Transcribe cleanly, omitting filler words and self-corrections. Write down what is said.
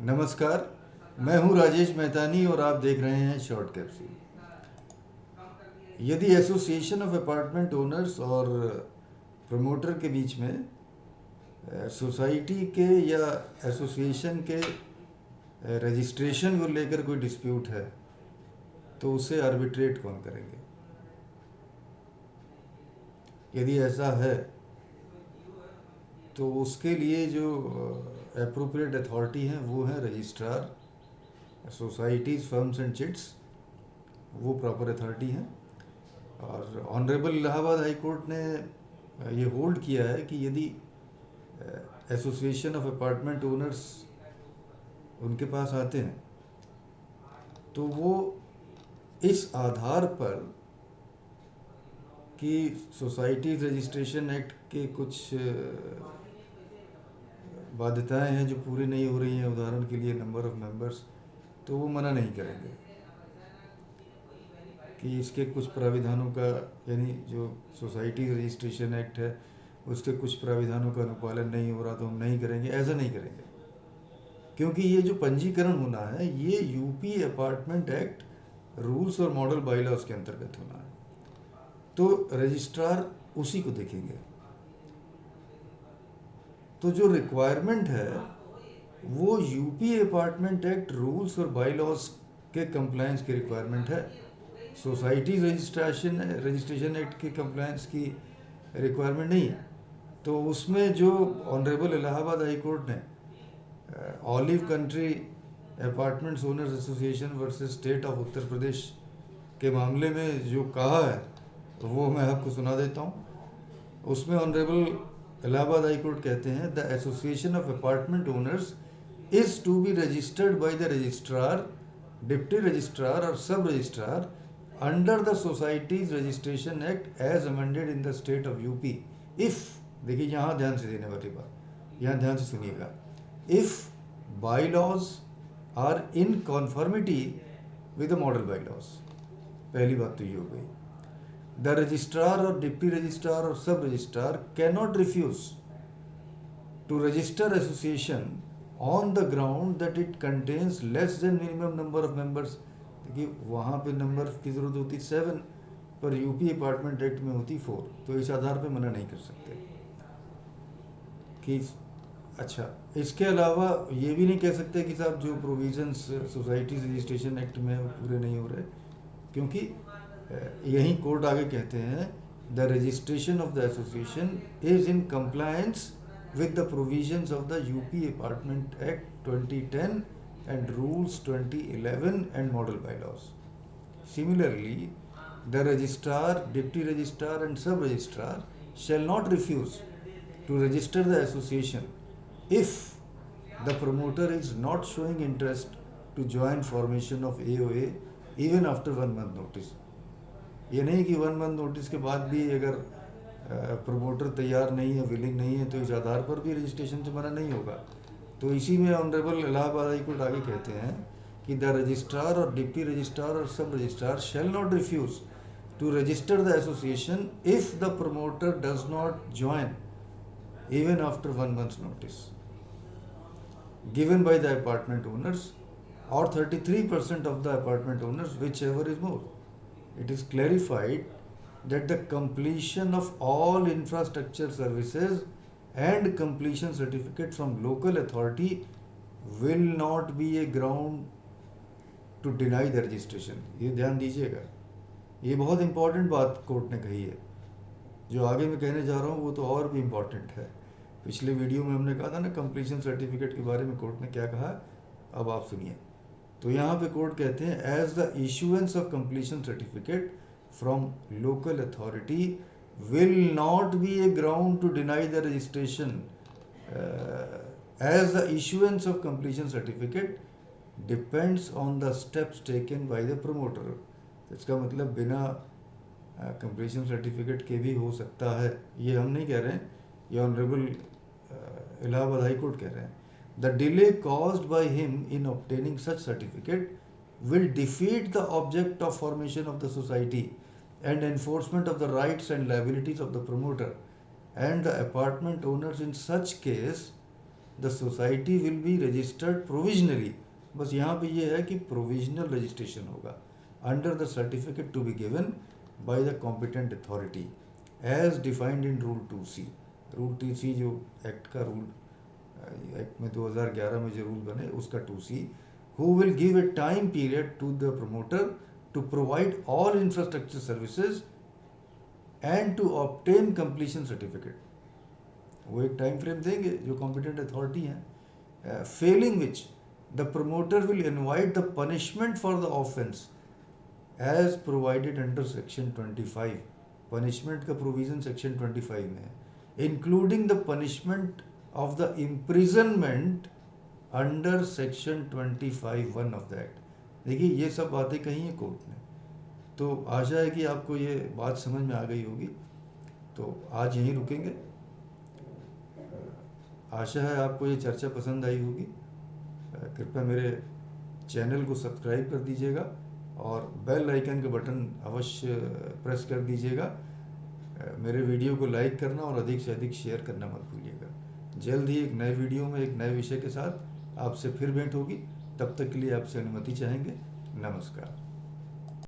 नमस्कार। मैं हूं राजेश मेहतानी और आप देख रहे हैं शॉर्ट कैप्सूल। यदि एसोसिएशन ऑफ अपार्टमेंट ओनर्स और प्रमोटर के बीच में सोसाइटी के या एसोसिएशन के रजिस्ट्रेशन को लेकर कोई डिस्प्यूट है तो उसे आर्बिट्रेट कौन करेंगे? यदि ऐसा है तो उसके लिए जो अप्रोप्रिएट अथॉरिटी हैं वो हैं registrar, societies, firms and chits, वो प्रॉपर अथॉरिटी हैं। और ऑनरेबल इलाहाबाद हाई कोर्ट ने ये होल्ड किया है कि यदि एसोसिएशन ऑफ अपार्टमेंट ओनर्स उनके पास आते हैं तो वो इस आधार पर कि सोसाइटीज़ रजिस्ट्रेशन एक्ट के कुछ बाध्यताएं हैं जो पूरी नहीं हो रही हैं, उदाहरण के लिए नंबर ऑफ़ मेंबर्स, तो वो मना नहीं करेंगे कि इसके कुछ प्राविधानों का, यानी जो सोसाइटी रजिस्ट्रेशन एक्ट है उसके कुछ प्राविधानों का अनुपालन नहीं हो रहा तो हम नहीं करेंगे, ऐसा नहीं करेंगे। क्योंकि ये जो पंजीकरण होना है ये यूपी अपार्टमेंट एक्ट रूल्स और मॉडल बाईलॉज के अंतर्गत होना है, तो रजिस्ट्रार उसी को देखेंगे। तो जो रिक्वायरमेंट है वो यूपी अपार्टमेंट एक्ट रूल्स और बाईलॉज के कंप्लायंस की रिक्वायरमेंट है, सोसाइटीज़ रजिस्ट्रेशन एक्ट के कंप्लायंस की रिक्वायरमेंट नहीं है। तो उसमें जो ऑनरेबल इलाहाबाद हाई कोर्ट ने olive country apartments owners association versus state of Uttar Pradesh के मामले में जो कहा है वो मैं आपको सुना देता हूँ। उसमें ऑनरेबल इलाहाबाद हाई कोर्ट कहते हैं the association of apartment owners is to be registered by the registrar, deputy registrar और sub registrar under the societies registration act as amended in the state of UP if, देखिए यहाँ ध्यान से देने वाली बात, यहाँ ध्यान से सुनिएगा, if bylaws are in conformity with the model bylaws। पहली बात तो ये हो गई। द रजिस्ट्रार और डिप्टी रजिस्ट्रार और sub registrar cannot refuse to register association on the ground that it contains less than minimum number of members. देखिए वहाँ पे नंबर की ज़रूरत होती 7 पर यूपी अपार्टमेंट एक्ट में होती 4, तो इस आधार पे मना नहीं कर सकते कि अच्छा। इसके अलावा ये भी नहीं कह सकते कि साहब जो प्रोविजंस सोसाइटीज़ रजिस्ट्रेशन एक्ट में वो पूरे नहीं हो रहे, क्योंकि यही कोर्ट आगे कहते हैं the registration of the association is in compliance with the provisions of the UP Apartment Act 2010 and Rules 2011 and model bylaws. Similarly, the registrar, deputy registrar and sub-registrar shall not refuse to register the association if the promoter is not showing interest to join formation of AOA even after 1 month notice। ये नहीं कि 1 month notice के बाद भी अगर promoter तैयार नहीं है, विलिंग नहीं है, तो इस आधार पर भी रजिस्ट्रेशन से मना नहीं होगा। तो इसी में ऑनरेबल इलाहाबाद हाई कोर्ट आगे कहते हैं कि द रजिस्ट्रार और डिप्टी रजिस्ट्रार और sub registrar shall not refuse to register the association if the promoter does not join even after 1 month's notice given by the apartment owners or 33% of the apartment owners, whichever is more. It is clarified that the completion of all infrastructure services and completion certificate from local authority will not be a ground to deny the registration। ये ध्यान दीजिएगा, ये बहुत important बात court ने कही है। जो आगे मैं कहने जा रहा हूँ वो तो और भी इम्पॉर्टेंट है। पिछले वीडियो में हमने कहा था ना कंप्लीशन सर्टिफिकेट के बारे में कोर्ट ने क्या कहा, अब आप सुनिए। तो यहाँ पे कोर्ट कहते हैं as the issuance of completion certificate from local authority will not be a ground to deny the registration, as the issuance of completion certificate depends on the steps taken by the promoter. इसका मतलब बिना completion certificate के भी हो सकता है, ये हम नहीं कह रहे हैं, ये ऑनरेबल इलाहाबाद हाई कोर्ट कह रहे हैं। The delay caused by him in obtaining such certificate will defeat the object of formation of the society and enforcement of the rights and liabilities of the promoter and the apartment owners in such case the society will be registered provisionally. बस यहाँ पे ये है कि provisional registration होगा under the certificate to be given by the competent authority as defined in rule 2C। Rule 2C जो act का rule, act में 2011 में जो रूल बने उसका 2C, who will give a time period to the promoter to provide all infrastructure services and to obtain completion certificate। वो एक time frame देंगे जो कॉम्पिटेंट अथॉरिटी हैं। Failing which the promoter will invite the punishment for the offence as provided under section 25। Punishment का provision section 25 में है, including the punishment of the imprisonment under section 25(1) of the act. देखिए ये सब बातें कही हैं कोर्ट ने। तो आशा है कि आपको ये बात समझ में आ गई होगी। तो आज यहीं रुकेंगे। आशा है आपको ये चर्चा पसंद आई होगी। कृपया मेरे चैनल को सब्सक्राइब कर दीजिएगा और बेल आइकन का बटन अवश्य प्रेस कर दीजिएगा। मेरे वीडियो को लाइक करना और अधिक से अधिक शेयर करना मत भूलिएगा। जल्द ही एक नए वीडियो में एक नए विषय के साथ आपसे फिर भेंट होगी। तब तक के लिए आपसे अनुमति चाहेंगे। नमस्कार।